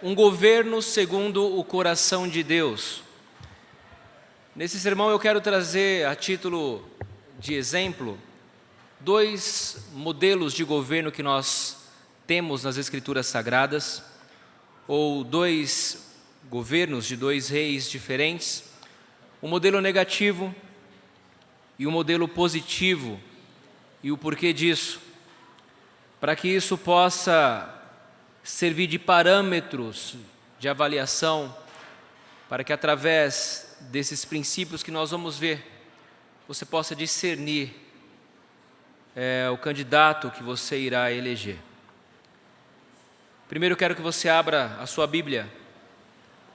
Um governo segundo o coração de Deus. Nesse sermão eu quero trazer a título de exemplo dois modelos de governo que nós temos nas Escrituras Sagradas, ou dois governos de dois reis diferentes, um modelo negativo e um modelo positivo, e o porquê disso, para que isso possa servir de parâmetros de avaliação, para que através desses princípios que nós vamos ver, você possa discernir o candidato que você irá eleger. Primeiro eu quero que você abra a sua Bíblia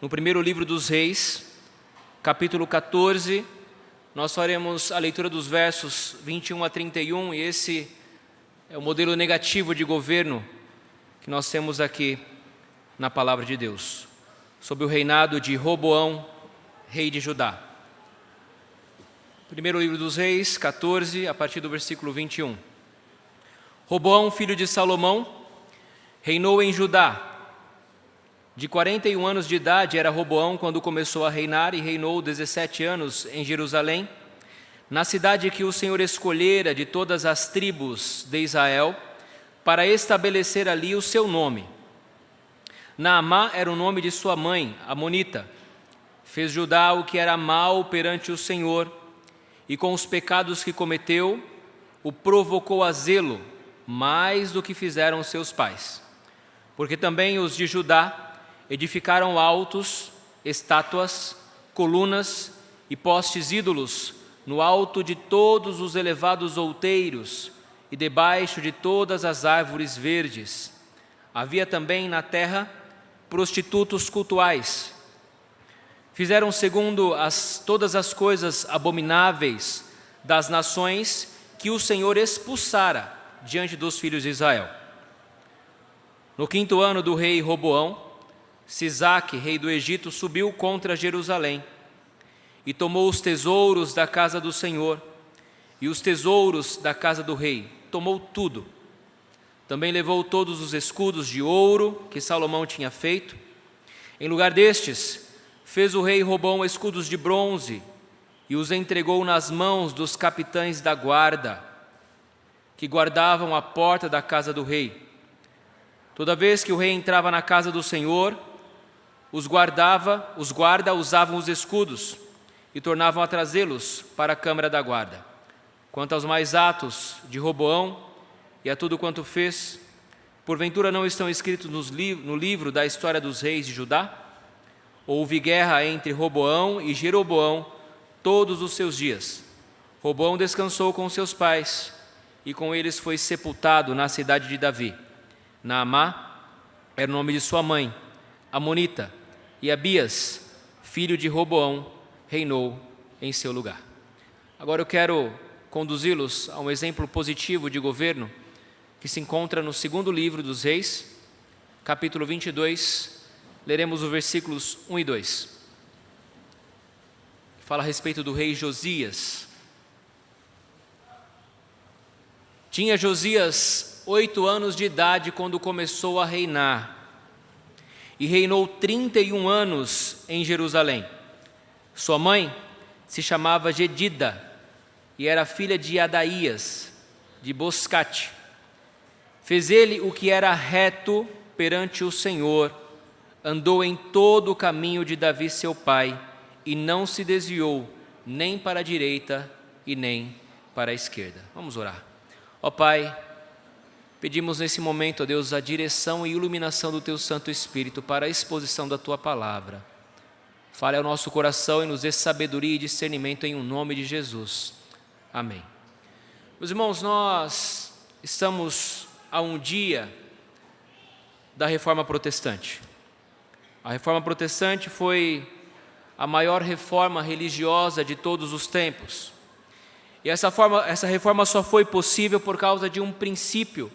no primeiro livro dos Reis, capítulo 14, nós faremos a leitura dos versos 21 a 31, e esse é o modelo negativo de governo que nós temos aqui na Palavra de Deus, sob o reinado de Roboão, rei de Judá. Primeiro livro dos Reis, 14, a partir do versículo 21. Roboão, filho de Salomão, reinou em Judá. De 41 anos de idade era Roboão quando começou a reinar, e reinou 17 anos em Jerusalém, na cidade que o Senhor escolhera de todas as tribos de Israel, para estabelecer ali o seu nome. Naamá era o nome de sua mãe, Amonita. Fez Judá o que era mal perante o Senhor, e com os pecados que cometeu, o provocou a zelo, mais do que fizeram seus pais. Porque também os de Judá edificaram altos, estátuas, colunas e postes ídolos no alto de todos os elevados outeiros e debaixo de todas as árvores verdes. Havia também na terra prostitutos cultuais. Fizeram segundo todas as coisas abomináveis das nações que o Senhor expulsara diante dos filhos de Israel. No 5º ano do rei Roboão, Sisaque, rei do Egito, subiu contra Jerusalém e tomou os tesouros da casa do Senhor e os tesouros da casa do rei. Tomou tudo. Também levou todos os escudos de ouro que Salomão tinha feito. Em lugar destes, fez o rei Roboão escudos de bronze e os entregou nas mãos dos capitães da guarda, que guardavam a porta da casa do rei. Toda vez que o rei entrava na casa do Senhor, os guarda usavam os escudos e tornavam a trazê-los para a câmara da guarda. Quanto aos mais atos de Roboão e a tudo quanto fez, porventura não estão escritos no livro da história dos reis de Judá? Houve guerra entre Roboão e Jeroboão todos os seus dias. Roboão descansou com seus pais, e com eles foi sepultado na cidade de Davi. Naamá era o nome de sua mãe, Amonita, e Abias, filho de Roboão, reinou em seu lugar. Agora eu quero conduzi-los a um exemplo positivo de governo que se encontra no 2º livro dos Reis, capítulo 22, leremos os versículos 1 e 2. Fala a respeito do rei Josias. Tinha Josias 8 anos de idade quando começou a reinar, e reinou 31 anos em Jerusalém. Sua mãe se chamava Jedida, e era filha de Adaías, de Boscate. Fez ele o que era reto perante o Senhor, andou em todo o caminho de Davi seu pai, e não se desviou nem para a direita e nem para a esquerda. Vamos orar. Ó Pai, pedimos nesse momento, ó Deus, a direção e iluminação do Teu Santo Espírito para a exposição da Tua Palavra. Fale ao nosso coração e nos dê sabedoria e discernimento em nome de Jesus. Amém. Meus irmãos, nós estamos a um dia da Reforma Protestante. A Reforma Protestante foi a maior reforma religiosa de todos os tempos. E essa reforma só foi possível por causa de um princípio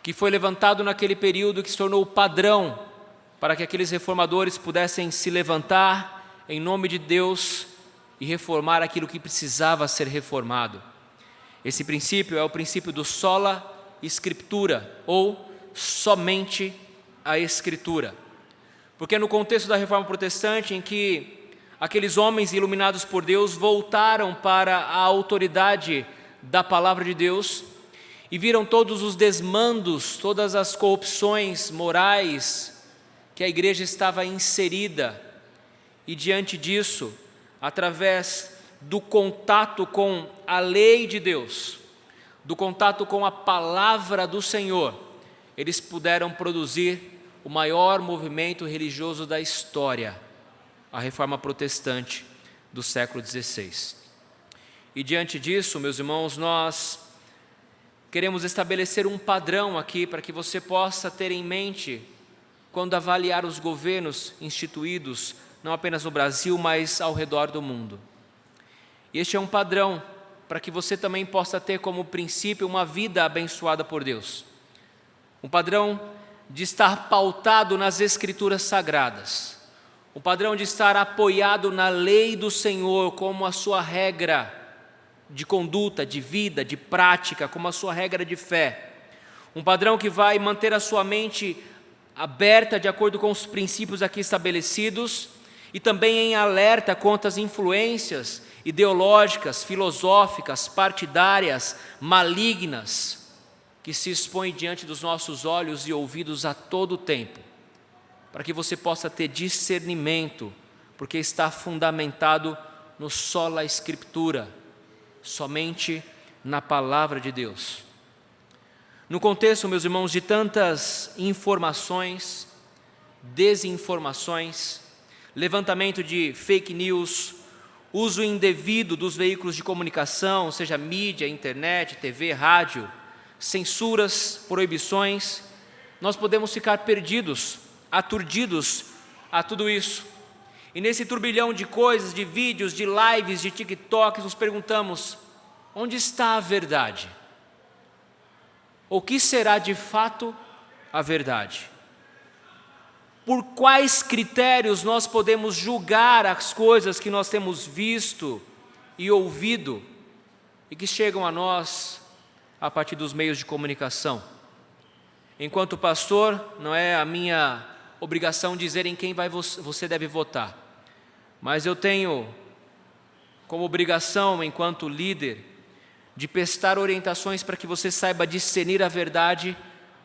que foi levantado naquele período, que se tornou o padrão para que aqueles reformadores pudessem se levantar em nome de Deus e reformar aquilo que precisava ser reformado. Esse princípio é o princípio do sola scriptura, ou somente a Escritura. Porque no contexto da Reforma Protestante, em que aqueles homens iluminados por Deus voltaram para a autoridade da palavra de Deus e viram todos os desmandos, todas as corrupções morais que a igreja estava inserida, e diante disso, através do contato com a lei de Deus, do contato com a palavra do Senhor, eles puderam produzir o maior movimento religioso da história, a Reforma Protestante do século XVI. E diante disso, meus irmãos, nós queremos estabelecer um padrão aqui para que você possa ter em mente quando avaliar os governos instituídos, não apenas no Brasil, mas ao redor do mundo. Este é um padrão para que você também possa ter como princípio uma vida abençoada por Deus. Um padrão de estar pautado nas Escrituras Sagradas. Um padrão de estar apoiado na lei do Senhor como a sua regra de conduta, de vida, de prática, como a sua regra de fé. Um padrão que vai manter a sua mente aberta de acordo com os princípios aqui estabelecidos e também em alerta contra as influências ideológicas, filosóficas, partidárias, malignas, que se expõem diante dos nossos olhos e ouvidos a todo tempo, para que você possa ter discernimento, porque está fundamentado no sola Escritura, somente na palavra de Deus. No contexto, meus irmãos, de tantas informações, desinformações, levantamento de fake news, uso indevido dos veículos de comunicação, seja mídia, internet, TV, rádio, censuras, proibições, nós podemos ficar perdidos, aturdidos a tudo isso. E nesse turbilhão de coisas, de vídeos, de lives, de TikToks, nos perguntamos: onde está a verdade? O que será de fato a verdade? Por quais critérios nós podemos julgar as coisas que nós temos visto e ouvido e que chegam a nós a partir dos meios de comunicação? Enquanto pastor, não é a minha obrigação dizer em quem você deve votar, mas eu tenho como obrigação, enquanto líder, de prestar orientações para que você saiba discernir a verdade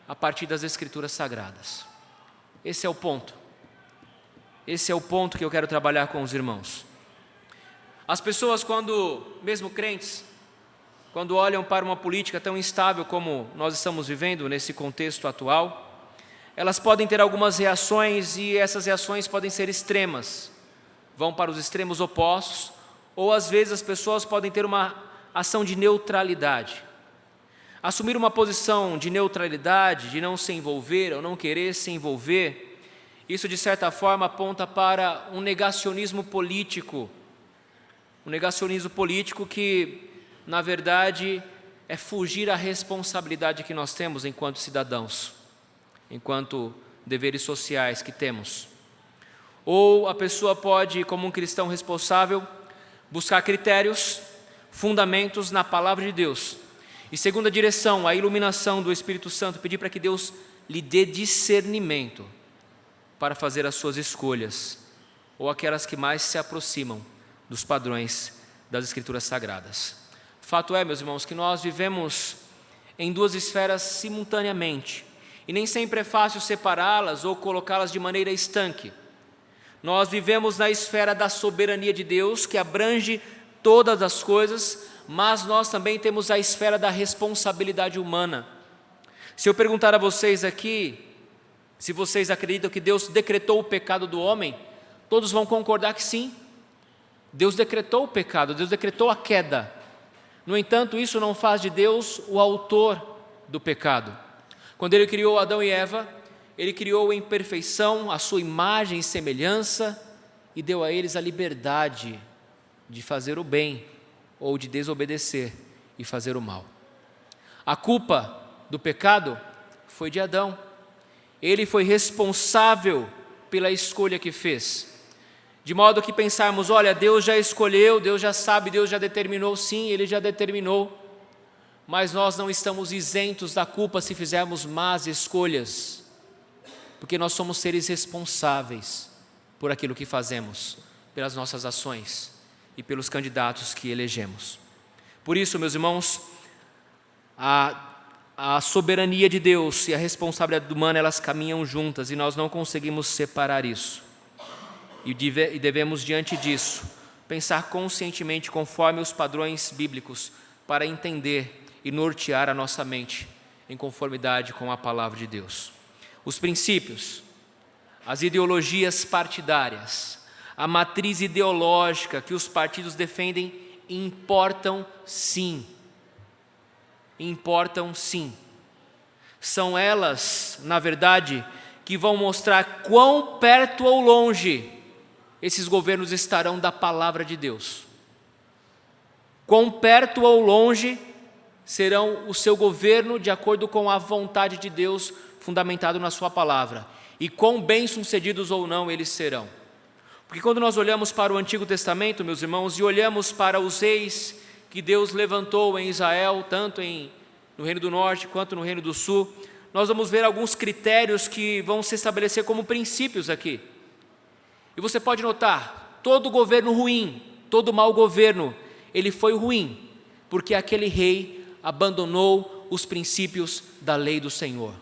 a partir das Escrituras Sagradas. Esse é o ponto. Esse é o ponto que eu quero trabalhar com os irmãos. As pessoas, mesmo crentes, quando olham para uma política tão instável como nós estamos vivendo nesse contexto atual, elas podem ter algumas reações e essas reações podem ser extremas. Vão para os extremos opostos, ou às vezes as pessoas podem ter uma ação de neutralidade. Assumir uma posição de neutralidade, de não se envolver ou não querer se envolver, isso de certa forma aponta para um negacionismo político. Um negacionismo político que, na verdade, é fugir à responsabilidade que nós temos enquanto cidadãos, enquanto deveres sociais que temos. Ou a pessoa pode, como um cristão responsável, buscar critérios, fundamentos na palavra de Deus. E segunda direção, a iluminação do Espírito Santo, pedir para que Deus lhe dê discernimento para fazer as suas escolhas, ou aquelas que mais se aproximam dos padrões das Escrituras Sagradas. Fato é, meus irmãos, que nós vivemos em duas esferas simultaneamente, e nem sempre é fácil separá-las ou colocá-las de maneira estanque. Nós vivemos na esfera da soberania de Deus, que abrange todas as coisas, mas nós também temos a esfera da responsabilidade humana. Se eu perguntar a vocês aqui, se vocês acreditam que Deus decretou o pecado do homem, todos vão concordar que sim. Deus decretou o pecado, Deus decretou a queda. No entanto, isso não faz de Deus o autor do pecado. Quando Ele criou Adão e Eva, Ele criou em perfeição a sua imagem e semelhança e deu a eles a liberdade de fazer o bem ou de desobedecer e fazer o mal. A culpa do pecado foi de Adão. Ele foi responsável pela escolha que fez. De modo que pensarmos, olha, Deus já escolheu, Deus já sabe, Deus já determinou, sim, Ele já determinou, mas nós não estamos isentos da culpa se fizermos más escolhas. porque nós somos seres responsáveis por aquilo que fazemos, pelas nossas ações e pelos candidatos que elegemos. Por isso, meus irmãos, a soberania de Deus e a responsabilidade humana, elas caminham juntas e nós não conseguimos separar isso. E devemos, diante disso, pensar conscientemente conforme os padrões bíblicos para entender e nortear a nossa mente em conformidade com a palavra de Deus. Os princípios, as ideologias partidárias, a matriz ideológica que os partidos defendem importam sim. Importam sim. São elas, na verdade, que vão mostrar quão perto ou longe esses governos estarão da palavra de Deus. Quão perto ou longe serão o seu governo de acordo com a vontade de Deus fundamentado na sua palavra. E quão bem-sucedidos ou não eles serão. Porque quando nós olhamos para o Antigo Testamento, meus irmãos, e olhamos para os reis que Deus levantou em Israel, tanto no Reino do Norte quanto no Reino do Sul, nós vamos ver alguns critérios que vão se estabelecer como princípios aqui. E você pode notar, todo governo ruim, todo mau governo, ele foi ruim, porque aquele rei abandonou os princípios da lei do Senhor.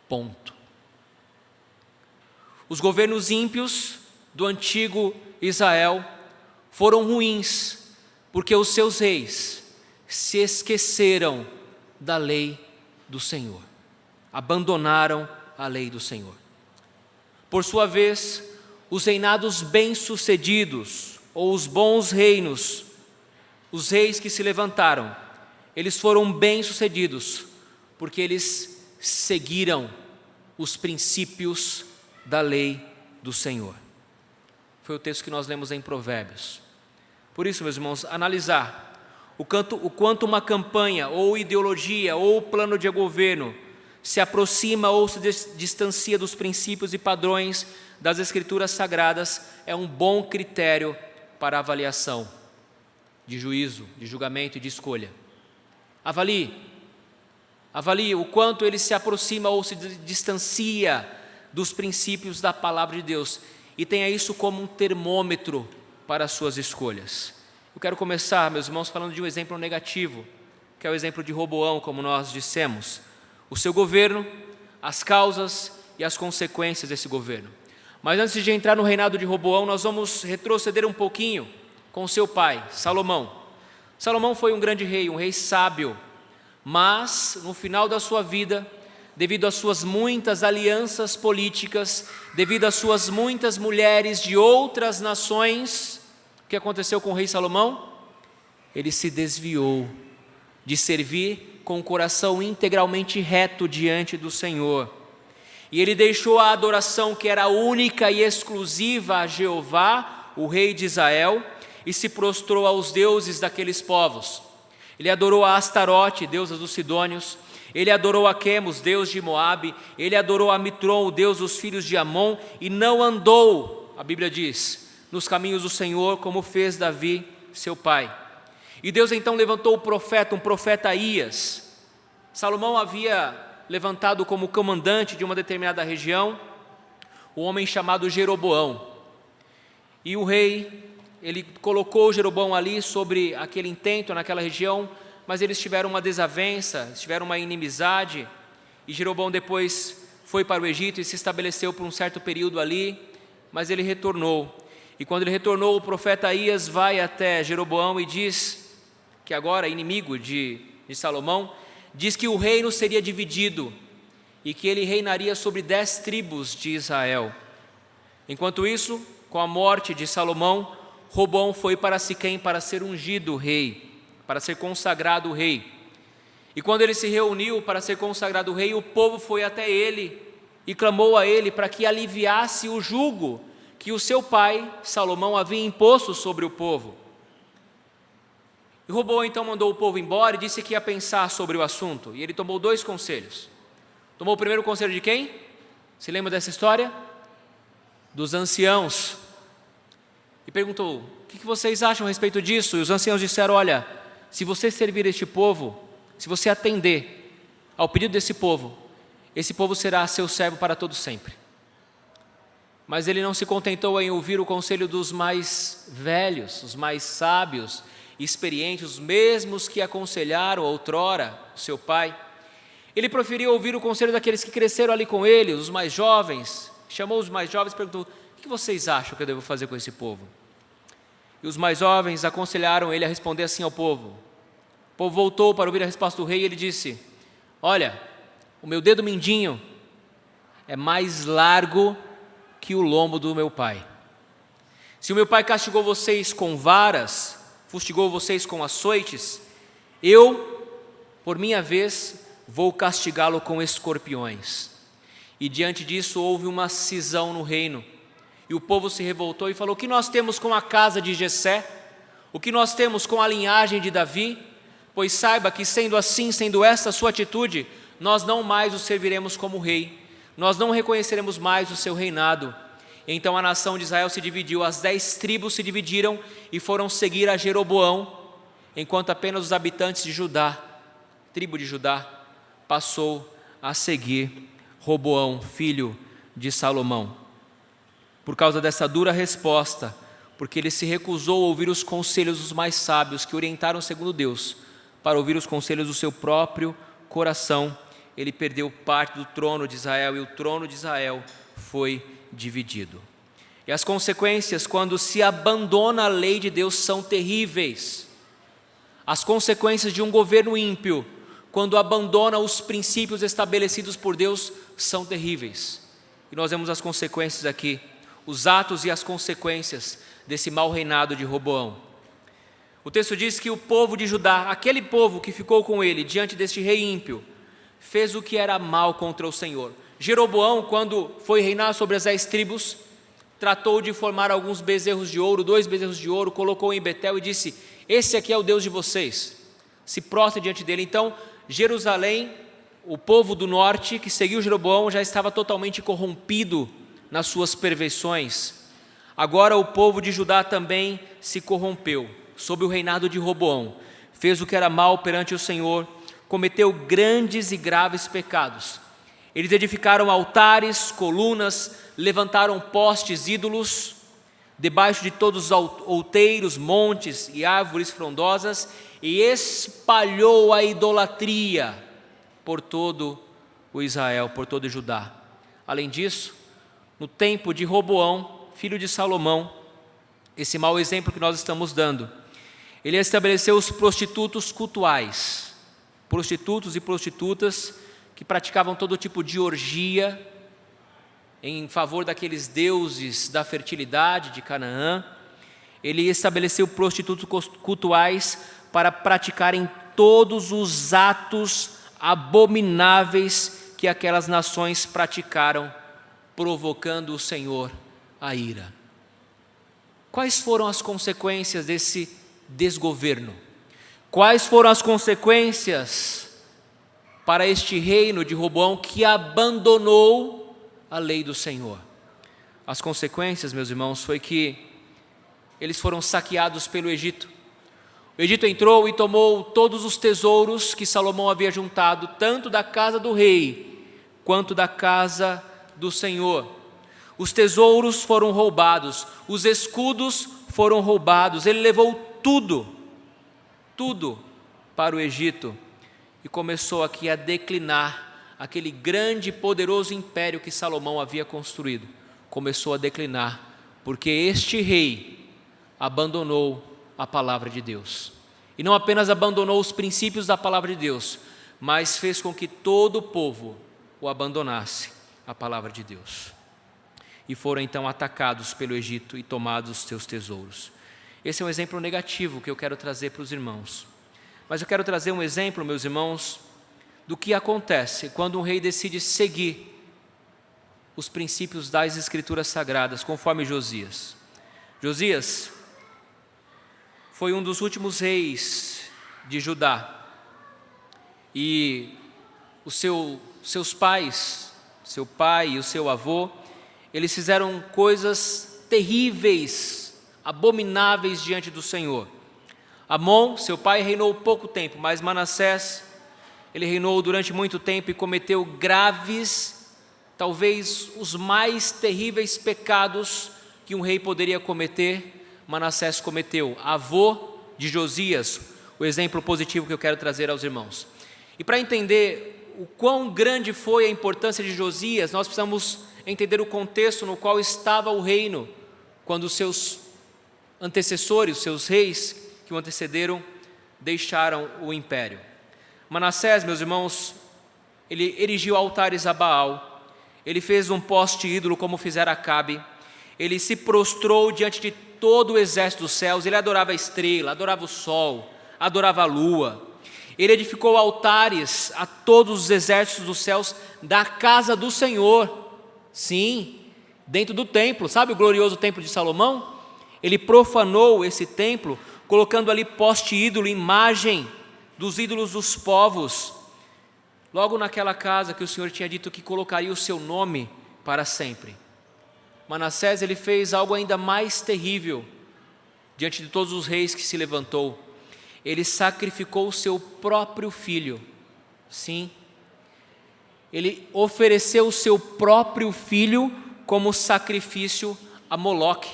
Ponto. Os governos ímpios do antigo Israel foram ruins, porque os seus reis se esqueceram da lei do Senhor, abandonaram a lei do Senhor. Por sua vez, os reinados bem-sucedidos, ou os bons reinos, os reis que se levantaram, eles foram bem-sucedidos, porque eles seguiram os princípios da lei do Senhor. Foi o texto que nós lemos em Provérbios. Por isso, meus irmãos, analisar o quanto uma campanha, ou ideologia, ou plano de governo se aproxima ou se distancia dos princípios e padrões das Escrituras Sagradas é um bom critério para avaliação, de juízo, de julgamento e de escolha. Avalie o quanto ele se aproxima ou se distancia dos princípios da palavra de Deus e tenha isso como um termômetro para as suas escolhas. Eu quero começar, meus irmãos, falando de um exemplo negativo, que é o exemplo de Roboão, como nós dissemos. O seu governo, as causas e as consequências desse governo. Mas antes de entrar no reinado de Roboão, nós vamos retroceder um pouquinho com seu pai, Salomão. Salomão foi um grande rei, um rei sábio, mas no final da sua vida, devido às suas muitas alianças políticas, devido às suas muitas mulheres de outras nações, o que aconteceu com o rei Salomão? Ele se desviou de servir com o coração integralmente reto diante do Senhor. E ele deixou a adoração que era única e exclusiva a Jeová, o rei de Israel, e se prostrou aos deuses daqueles povos. Ele adorou a Astarote, deusa dos Sidônios. Ele adorou a Quemos, deus de Moabe. Ele adorou a Mitron, o deus dos filhos de Amon. E não andou, a Bíblia diz, nos caminhos do Senhor, como fez Davi, seu pai. E Deus então levantou um profeta Aías. Salomão havia levantado como comandante de uma determinada região um homem chamado Jeroboão. E o rei, ele colocou Jeroboão ali sobre aquele intento, naquela região, mas eles tiveram uma desavença, tiveram uma inimizade, e Jeroboão depois foi para o Egito e se estabeleceu por um certo período ali, mas ele retornou. E quando ele retornou, o profeta Aías vai até Jeroboão e diz que agora, inimigo de Salomão, diz que o reino seria dividido e que ele reinaria sobre 10 tribos de Israel. Enquanto isso, com a morte de Salomão, Roboão foi para Siquém para ser ungido rei, para ser consagrado rei. E quando ele se reuniu para ser consagrado rei, o povo foi até ele e clamou a ele para que aliviasse o jugo que o seu pai, Salomão, havia imposto sobre o povo. E Roboão então mandou o povo embora e disse que ia pensar sobre o assunto. E ele tomou 2 conselhos. Tomou o primeiro conselho de quem? Se lembra dessa história? Dos anciãos. E perguntou: o que vocês acham a respeito disso? E os anciãos disseram: olha, se você servir este povo, se você atender ao pedido desse povo, esse povo será seu servo para todo sempre. Mas ele não se contentou em ouvir o conselho dos mais velhos, os mais sábios, experientes, os mesmos que aconselharam outrora o seu pai. Ele preferiu ouvir o conselho daqueles que cresceram ali com ele, os mais jovens. Chamou os mais jovens e perguntou: o que vocês acham que eu devo fazer com esse povo? E os mais jovens aconselharam ele a responder assim ao povo. O povo voltou para ouvir a resposta do rei e ele disse: olha, o meu dedo mindinho é mais largo que o lombo do meu pai. Se o meu pai castigou vocês com varas, fustigou vocês com açoites, eu, por minha vez, vou castigá-lo com escorpiões. E diante disso houve uma cisão no reino. E o povo se revoltou e falou: o que nós temos com a casa de Jessé? O que nós temos com a linhagem de Davi? Pois saiba que sendo assim, sendo esta a sua atitude, nós não mais o serviremos como rei. Nós não reconheceremos mais o seu reinado. Então a nação de Israel se dividiu, as 10 tribos se dividiram e foram seguir a Jeroboão, enquanto apenas os habitantes de Judá, tribo de Judá, passou a seguir Roboão, filho de Salomão. Por causa dessa dura resposta, porque ele se recusou a ouvir os conselhos dos mais sábios, que orientaram segundo Deus, para ouvir os conselhos do seu próprio coração, ele perdeu parte do trono de Israel e o trono de Israel foi dividido. E as consequências quando se abandona a lei de Deus são terríveis. As consequências de um governo ímpio, quando abandona os princípios estabelecidos por Deus, são terríveis. E nós vemos as consequências aqui, os atos e as consequências desse mau reinado de Roboão. O texto diz que o povo de Judá, aquele povo que ficou com ele diante deste rei ímpio, fez o que era mal contra o Senhor. Jeroboão, quando foi reinar sobre as 10 tribos, tratou de formar alguns bezerros de ouro, 2 bezerros de ouro, colocou em Betel e disse: esse aqui é o Deus de vocês, se prostre diante dele. Então Jerusalém, o povo do norte que seguiu Jeroboão, já estava totalmente corrompido nas suas perversões. Agora o povo de Judá também se corrompeu, sob o reinado de Roboão, fez o que era mal perante o Senhor, cometeu grandes e graves pecados. Eles edificaram altares, colunas, levantaram postes, ídolos, debaixo de todos os outeiros, montes e árvores frondosas, e espalhou a idolatria por todo o Israel, por todo o Judá. Além disso, no tempo de Roboão, filho de Salomão, esse mau exemplo que nós estamos dando, ele estabeleceu os prostitutos cultuais, prostitutos e prostitutas que praticavam todo tipo de orgia em favor daqueles deuses da fertilidade de Canaã. Ele estabeleceu prostitutos cultuais para praticarem todos os atos abomináveis que aquelas nações praticaram, provocando o Senhor a ira. Quais foram as consequências desse desgoverno? Quais foram as consequências para este reino de Roboão que abandonou a lei do Senhor? As consequências, meus irmãos, foi que eles foram saqueados pelo Egito. O Egito entrou e tomou todos os tesouros que Salomão havia juntado, tanto da casa do rei quanto da casa do Senhor. Os tesouros foram roubados, os escudos foram roubados, ele levou tudo para o Egito e começou aqui a declinar aquele grande e poderoso império que Salomão havia construído. Começou a declinar, porque este rei abandonou a palavra de Deus. E não apenas abandonou os princípios da palavra de Deus, mas fez com que todo o povo o abandonasse a palavra de Deus. E foram então atacados pelo Egito e tomados os seus tesouros. Esse é um exemplo negativo que eu quero trazer para os irmãos. Mas eu quero trazer um exemplo, meus irmãos, do que acontece quando um rei decide seguir os princípios das Escrituras Sagradas, conforme Josias. Josias foi um dos últimos reis de Judá. E seus pais, seu pai e o seu avô, eles fizeram coisas terríveis, abomináveis diante do Senhor. Amon, seu pai, reinou pouco tempo, mas Manassés, ele reinou durante muito tempo e cometeu graves talvez os mais terríveis pecados que um rei poderia cometer, Manassés cometeu, avô de Josias, o exemplo positivo que eu quero trazer aos irmãos. E para entender o quão grande foi a importância de Josias, nós precisamos entender o contexto no qual estava o reino, quando os seus antecessores, os seus reis que o antecederam, deixaram o império. Manassés, meus irmãos, ele erigiu altares a Baal, ele fez um poste ídolo como fizera Acabe, ele se prostrou diante de todo o exército dos céus, ele adorava a estrela, adorava o sol, adorava a lua, ele edificou altares a todos os exércitos dos céus da casa do Senhor, sim, dentro do templo, sabe o glorioso templo de Salomão? Ele profanou esse templo, colocando ali poste ídolo, imagem dos ídolos dos povos, logo naquela casa que o Senhor tinha dito que colocaria o seu nome para sempre. Manassés, ele fez algo ainda mais terrível, diante de todos os reis que se levantou, ele sacrificou o seu próprio filho, sim, ele ofereceu o seu próprio filho como sacrifício a Moloque,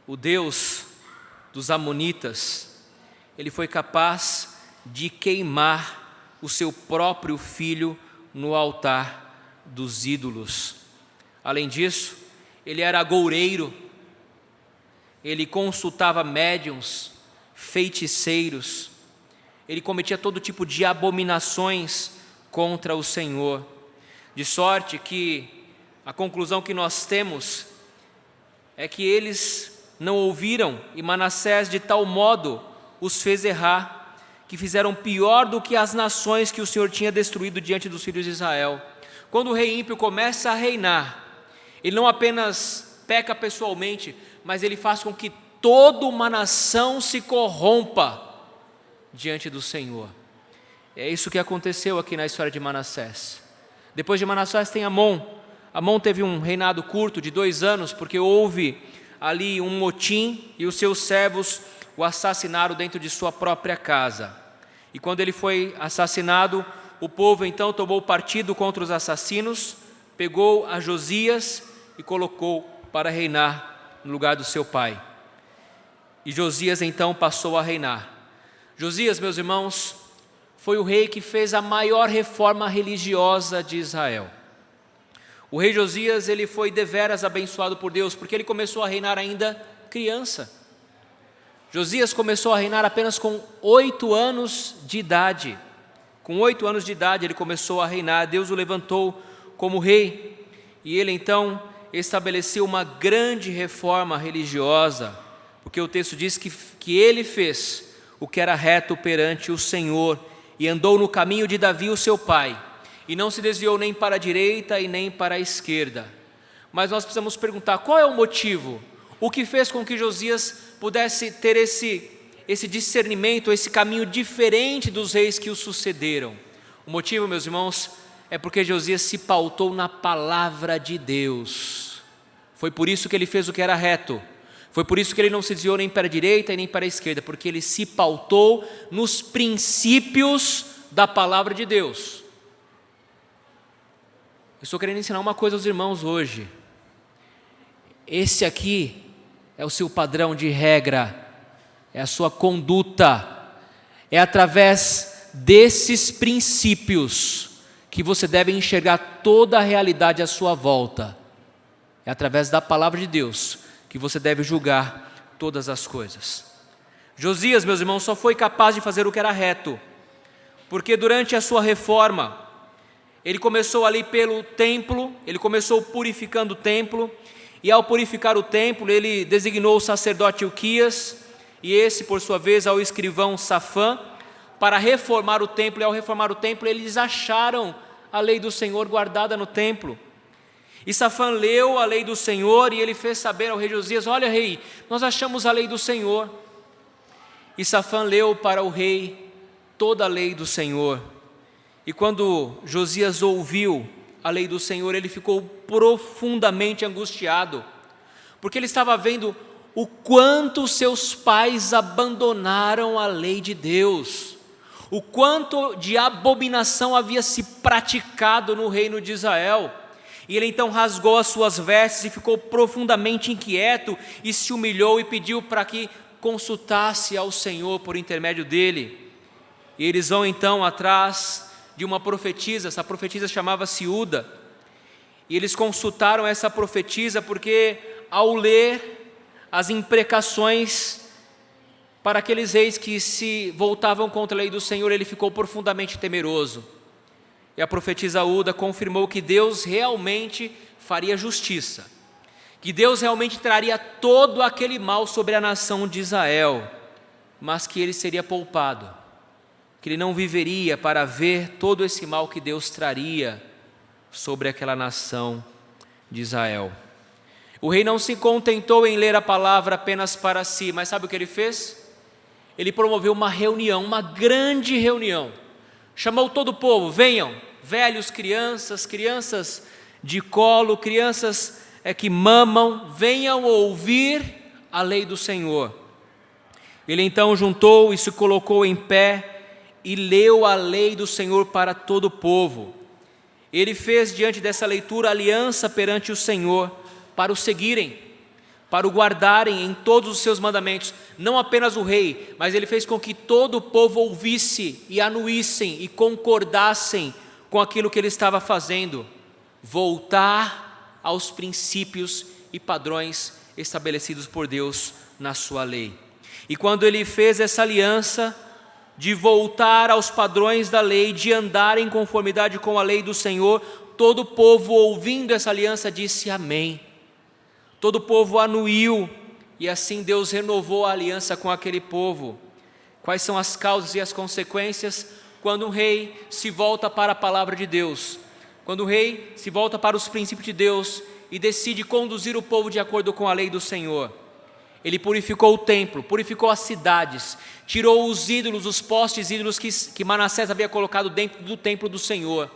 o deus dos amonitas. Ele foi capaz de queimar o seu próprio filho no altar dos ídolos. Além disso, ele era agoureiro, ele consultava médiuns, feiticeiros, ele cometia todo tipo de abominações contra o Senhor, de sorte que a conclusão que nós temos é que eles não ouviram, e Manassés de tal modo os fez errar, que fizeram pior do que as nações que o Senhor tinha destruído diante dos filhos de Israel. Quando o rei ímpio começa a reinar, ele não apenas peca pessoalmente, mas ele faz com que toda uma nação se corrompa diante do Senhor. É isso que aconteceu aqui na história de Manassés. Depois de Manassés tem Amon. Amon teve um reinado curto de 2 anos, porque houve ali um motim e os seus servos o assassinaram dentro de sua própria casa. E quando ele foi assassinado, o povo então tomou partido contra os assassinos, pegou a Josias e colocou para reinar no lugar do seu pai. E Josias então passou a reinar. Josias, meus irmãos, foi o rei que fez a maior reforma religiosa de Israel. O rei Josias, ele foi deveras abençoado por Deus, porque ele começou a reinar ainda criança. Josias começou a reinar apenas com 8 anos de idade. Com 8 anos de idade ele começou a reinar, Deus o levantou como rei, e ele então estabeleceu uma grande reforma religiosa, porque o texto diz que ele fez o que era reto perante o Senhor, e andou no caminho de Davi o seu pai, e não se desviou nem para a direita e nem para a esquerda. Mas nós precisamos perguntar, qual é o motivo? O que fez com que Josias pudesse ter esse discernimento, esse caminho diferente dos reis que o sucederam? O motivo, meus irmãos, é porque Josias se pautou na palavra de Deus. Foi por isso que ele fez o que era reto. Foi por isso que ele não se desviou nem para a direita e nem para a esquerda, porque ele se pautou nos princípios da palavra de Deus. Eu estou querendo ensinar uma coisa aos irmãos hoje. Esse aqui é o seu padrão de regra, é a sua conduta, é através desses princípios que você deve enxergar toda a realidade à sua volta. É através da palavra de Deus que você deve julgar todas as coisas. Josias, meus irmãos, só foi capaz de fazer o que era reto, porque durante a sua reforma, ele começou ali pelo templo, ele começou purificando o templo, e ao purificar o templo, ele designou o sacerdote Ilquias, e esse, por sua vez, ao escrivão Safã, para reformar o templo. E ao reformar o templo, eles acharam a lei do Senhor guardada no templo. E Safã leu a lei do Senhor, e ele fez saber ao rei Josias: olha, rei, nós achamos a lei do Senhor. E Safã leu para o rei toda a lei do Senhor. E quando Josias ouviu a lei do Senhor, ele ficou profundamente angustiado, porque ele estava vendo o quanto seus pais abandonaram a lei de Deus, o quanto de abominação havia se praticado no reino de Israel. E ele então rasgou as suas vestes e ficou profundamente inquieto e se humilhou e pediu para que consultasse ao Senhor por intermédio dele. E eles vão então atrás de uma profetisa, essa profetisa chamava-se Uda. E eles consultaram essa profetisa porque, ao ler as imprecações para aqueles reis que se voltavam contra a lei do Senhor, ele ficou profundamente temeroso. E a profetisa Uda confirmou que Deus realmente faria justiça, que Deus realmente traria todo aquele mal sobre a nação de Israel, mas que ele seria poupado, que ele não viveria para ver todo esse mal que Deus traria sobre aquela nação de Israel. O rei não se contentou em ler a palavra apenas para si, mas sabe o que ele fez? Ele promoveu uma reunião, uma grande reunião, chamou todo o povo: venham, velhos, crianças de colo, crianças que mamam, venham ouvir a lei do Senhor. Ele então juntou e se colocou em pé e leu a lei do Senhor para todo o povo. Ele fez diante dessa leitura aliança perante o Senhor para o seguirem, para o guardarem em todos os seus mandamentos, não apenas o rei, mas ele fez com que todo o povo ouvisse e anuíssem e concordassem com aquilo que ele estava fazendo, voltar aos princípios e padrões estabelecidos por Deus na sua lei. E quando ele fez essa aliança de voltar aos padrões da lei, de andar em conformidade com a lei do Senhor, todo o povo, ouvindo essa aliança, disse amém. Todo o povo anuiu, e assim Deus renovou a aliança com aquele povo. Quais são as causas e as consequências quando um rei se volta para a palavra de Deus? Quando o rei se volta para os princípios de Deus e decide conduzir o povo de acordo com a lei do Senhor. Ele purificou o templo, purificou as cidades, tirou os ídolos, os postes ídolos que Manassés havia colocado dentro do templo do Senhor,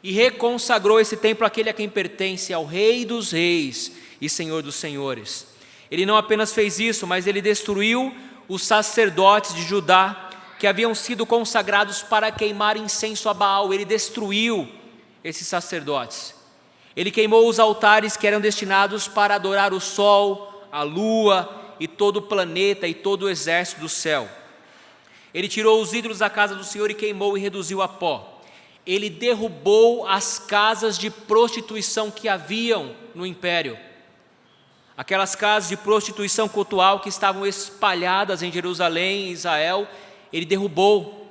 e reconsagrou esse templo àquele a quem pertence, ao Rei dos Reis e Senhor dos Senhores. Ele não apenas fez isso, mas ele destruiu os sacerdotes de Judá que haviam sido consagrados para queimar incenso a Baal. Ele destruiu esses sacerdotes. Ele queimou os altares que eram destinados para adorar o sol, a lua e todo o planeta e todo o exército do céu. Ele tirou os ídolos da casa do Senhor e queimou e reduziu a pó. Ele derrubou as casas de prostituição que haviam no império. Aquelas casas de prostituição cultual que estavam espalhadas em Jerusalém e Israel, ele derrubou,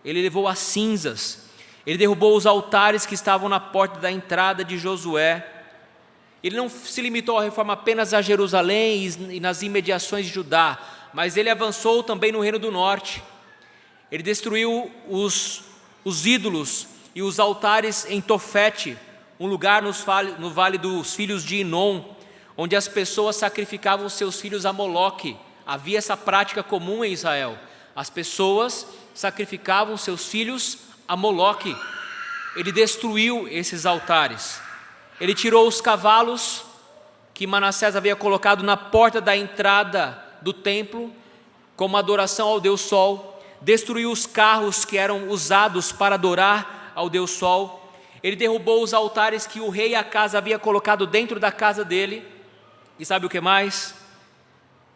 ele levou as cinzas, ele derrubou os altares que estavam na porta da entrada de Josué. Ele não se limitou à reforma apenas a Jerusalém e nas imediações de Judá, mas ele avançou também no reino do norte. Ele destruiu os ídolos e os altares em Tofete, um lugar no vale dos filhos de Inom, onde as pessoas sacrificavam seus filhos a Moloque. Havia essa prática comum em Israel. As pessoas sacrificavam seus filhos a Moloque. Ele destruiu esses altares. Ele tirou os cavalos que Manassés havia colocado na porta da entrada do templo, como adoração ao Deus Sol. Destruiu os carros que eram usados para adorar ao Deus Sol. Ele derrubou os altares que o rei Acaz havia colocado dentro da casa dele. E sabe o que mais?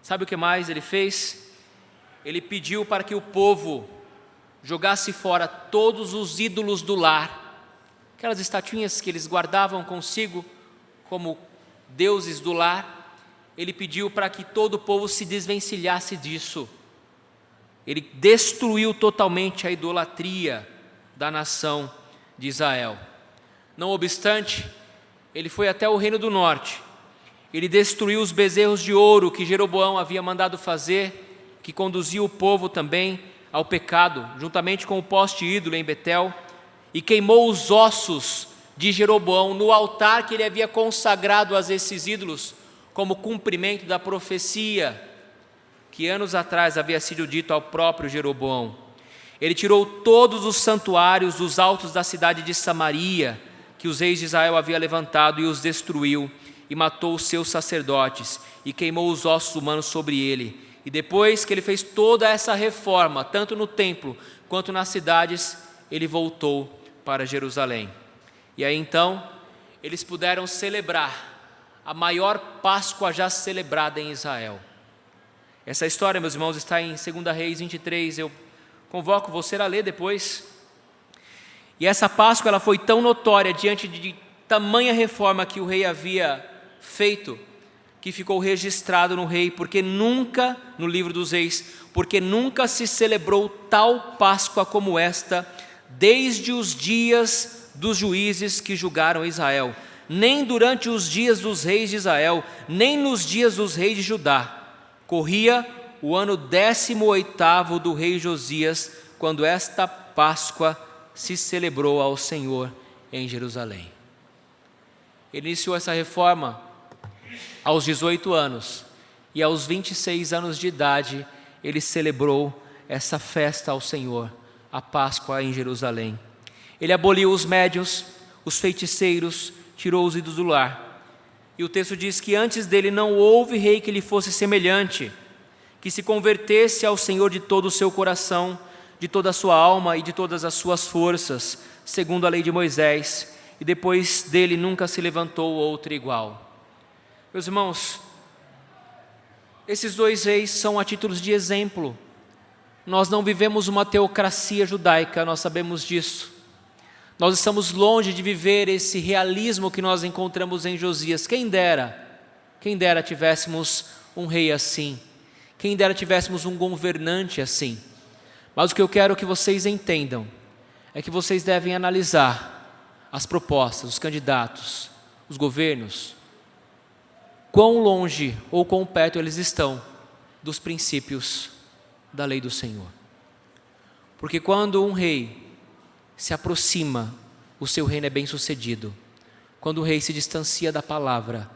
Sabe o que mais ele fez? Ele pediu para que o povo jogasse fora todos os ídolos do lar, aquelas estatuinhas que eles guardavam consigo como deuses do lar. Ele pediu para que todo o povo se desvencilhasse disso. Ele destruiu totalmente a idolatria da nação de Israel. Não obstante, ele foi até o reino do norte. Ele destruiu os bezerros de ouro que Jeroboão havia mandado fazer, que conduzia o povo também ao pecado, juntamente com o poste ídolo em Betel, e queimou os ossos de Jeroboão no altar que ele havia consagrado a esses ídolos, como cumprimento da profecia que anos atrás havia sido dito ao próprio Jeroboão. Ele tirou todos os santuários dos altos da cidade de Samaria, que os reis de Israel haviam levantado, e os destruiu, e matou os seus sacerdotes, e queimou os ossos humanos sobre ele. E depois que ele fez toda essa reforma, tanto no templo, quanto nas cidades, ele voltou para Jerusalém. E aí então, eles puderam celebrar a maior Páscoa já celebrada em Israel. Essa história, meus irmãos, está em 2 Reis 23, eu convoco você a ler depois. E essa Páscoa ela foi tão notória diante de tamanha reforma que o rei havia feito, que ficou registrado no rei, porque nunca, no livro dos reis, porque nunca se celebrou tal Páscoa como esta, desde os dias dos juízes que julgaram Israel, nem durante os dias dos reis de Israel, nem nos dias dos reis de Judá. Corria o ano 18º do rei Josias, quando esta Páscoa se celebrou ao Senhor em Jerusalém. Ele iniciou essa reforma aos 18 anos, e aos 26 anos de idade, ele celebrou essa festa ao Senhor, a Páscoa em Jerusalém. Ele aboliu os médios, os feiticeiros, tirou os ídolos do lar. E o texto diz que antes dele não houve rei que lhe fosse semelhante, que se convertesse ao Senhor de todo o seu coração, de toda a sua alma e de todas as suas forças, segundo a lei de Moisés, e depois dele nunca se levantou outro igual. Meus irmãos, esses dois reis são a títulos de exemplo. Nós não vivemos uma teocracia judaica, nós sabemos disso. Nós estamos longe de viver esse realismo que nós encontramos em Josias. Quem dera tivéssemos um rei assim, quem dera tivéssemos um governante assim. Mas o que eu quero que vocês entendam é que vocês devem analisar as propostas, os candidatos, os governos, quão longe ou quão perto eles estão dos princípios da lei do Senhor. Porque quando um rei se aproxima, o seu reino é bem sucedido. Quando o rei se distancia da palavra,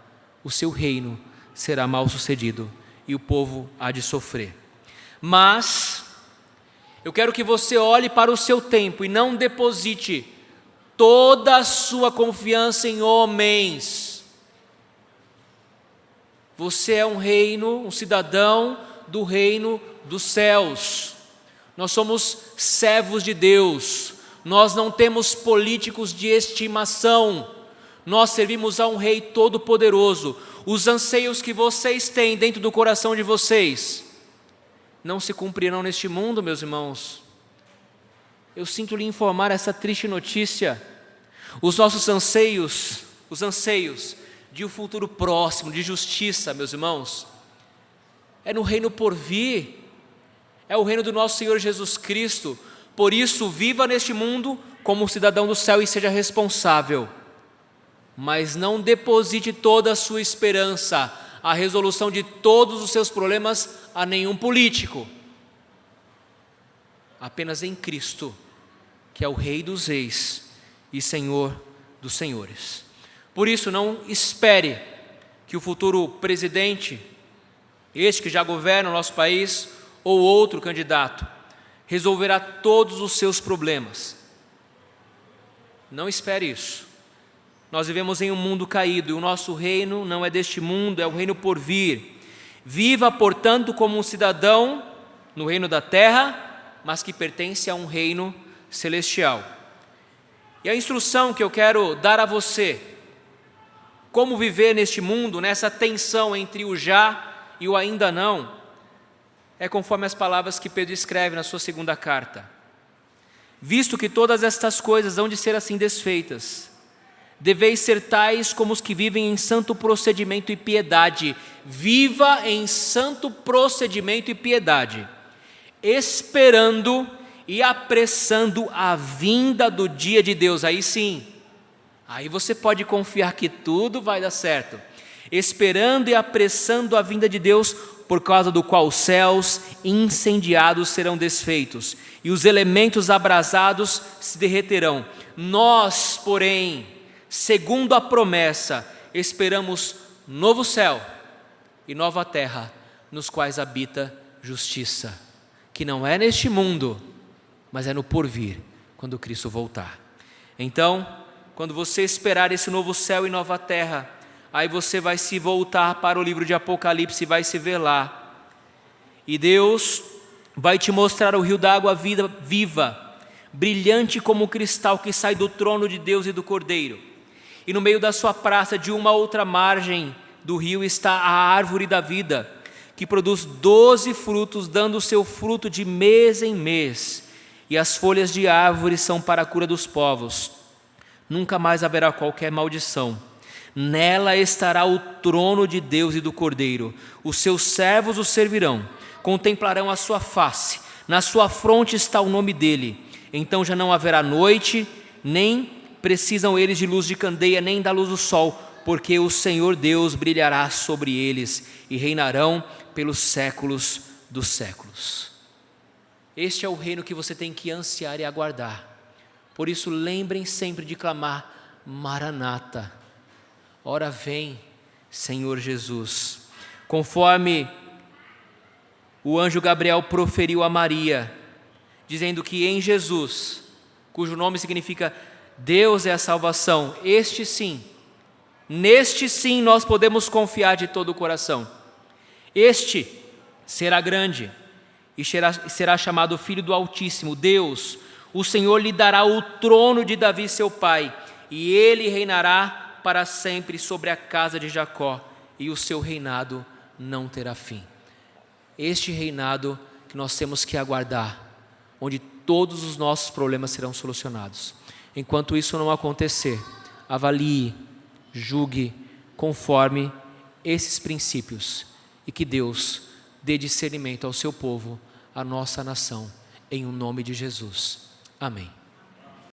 o seu reino será mal sucedido e o povo há de sofrer. Mas eu quero que você olhe para o seu tempo e não deposite toda a sua confiança em homens. Você é um reino, um cidadão do reino dos céus. Nós somos servos de Deus. Nós não temos políticos de estimação. Nós servimos a um rei todo-poderoso. Os anseios que vocês têm dentro do coração de vocês não se cumprirão neste mundo, meus irmãos. Eu sinto lhe informar essa triste notícia. Os nossos anseios, os anseios de um futuro próximo, de justiça, meus irmãos, é no reino por vir, é o reino do nosso Senhor Jesus Cristo. Por isso, viva neste mundo como um cidadão do céu e seja responsável, mas não deposite toda a sua esperança, a resolução de todos os seus problemas a nenhum político, apenas em Cristo, que é o Rei dos Reis e Senhor dos Senhores. Por isso, não espere que o futuro presidente, este que já governa o nosso país, ou outro candidato, resolverá todos os seus problemas. Não espere isso. Nós vivemos em um mundo caído e o nosso reino não é deste mundo, é o reino por vir. Viva, portanto, como um cidadão no reino da terra, mas que pertence a um reino celestial. E a instrução que eu quero dar a você, como viver neste mundo, nessa tensão entre o já e o ainda não, é conforme as palavras que Pedro escreve na sua segunda carta. Visto que todas estas coisas hão de ser assim desfeitas, deveis ser tais como os que vivem em santo procedimento e piedade. Viva em santo procedimento e piedade, esperando e apressando a vinda do dia de Deus. Aí sim, aí você pode confiar que tudo vai dar certo. Esperando e apressando a vinda de Deus, por causa do qual os céus incendiados serão desfeitos e os elementos abrasados se derreterão. Nós, porém, segundo a promessa, esperamos novo céu e nova terra, nos quais habita justiça, que não é neste mundo, mas é no porvir, quando Cristo voltar. Então, quando você esperar esse novo céu e nova terra, aí você vai se voltar para o livro de Apocalipse e vai se ver lá. E Deus vai te mostrar o rio d'água viva, brilhante como o cristal que sai do trono de Deus e do Cordeiro. E no meio da sua praça, de uma outra margem do rio, está a árvore da vida, que produz 12 frutos, dando o seu fruto de mês em mês. E as folhas de árvore são para a cura dos povos. Nunca mais haverá qualquer maldição. Nela estará o trono de Deus e do Cordeiro. Os seus servos o servirão, contemplarão a sua face. Na sua fronte está o nome dele. Então já não haverá noite, nem precisam eles de luz de candeia, nem da luz do sol, porque o Senhor Deus brilhará sobre eles e reinarão pelos séculos dos séculos. Este é o reino que você tem que ansiar e aguardar. Por isso, lembrem sempre de clamar: Maranata, ora vem, Senhor Jesus. Conforme o anjo Gabriel proferiu a Maria, dizendo que em Jesus, cujo nome significa Deus é a salvação, neste sim nós podemos confiar de todo o coração. Este será grande e será chamado Filho do Altíssimo. Deus, o Senhor, lhe dará o trono de Davi seu pai, e ele reinará para sempre sobre a casa de Jacó, e o seu reinado não terá fim. Este reinado que nós temos que aguardar, onde todos os nossos problemas serão solucionados. Enquanto isso não acontecer, avalie, julgue conforme esses princípios, e que Deus dê discernimento ao seu povo, à nossa nação, em o nome de Jesus. Amém.